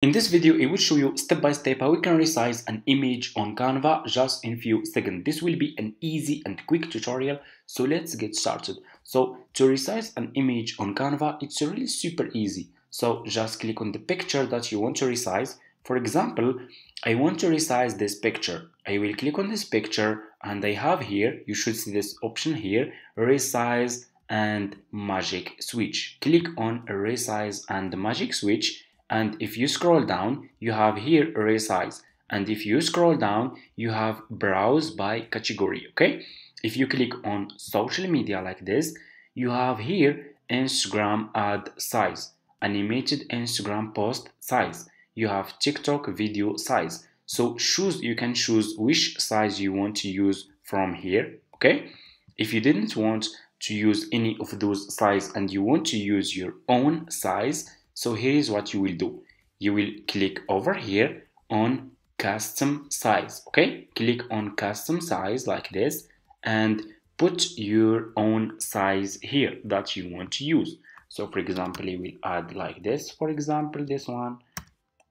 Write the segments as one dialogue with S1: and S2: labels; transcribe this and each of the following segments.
S1: In this video, I will show you step by step how we can resize an image on Canva just in few seconds. This will be an easy and quick tutorial, so let's get started. So to resize an image on Canva, it's really super easy. So just click on the picture that you want to resize. For example, I want to resize this picture. I will click on this picture and I have here, you should see this option here, resize and magic switch. Click on resize and magic switch. And if you scroll down, you have here resize. And if you scroll down, you have browse by category, okay? If you click on social media like this, you have here Instagram ad size, animated Instagram post size. You have TikTok video size. So you can choose which size you want to use from here, okay? If you didn't want to use any of those size and you want to use your own size, so here is what you will do. You will click over here on custom size, okay? Click on custom size like this and put your own size here that you want to use. So for example, you will add like this, for example, this one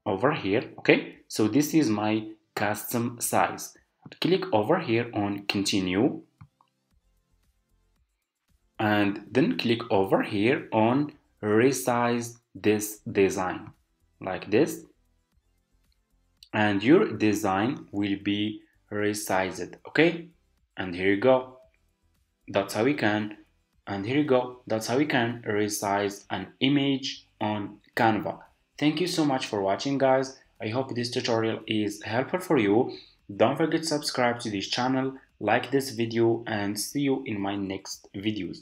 S1: over here, okay? So this is my custom size. Click over here on continue and then click over here on resize this design like this, and your design will be resized, okay? And here you go, that's how we can, and here you go, that's how we can resize an image on Canva. Thank you so much for watching, guys. I hope this tutorial is helpful for you. Don't forget to subscribe to this channel, like this video, and see you in my next videos.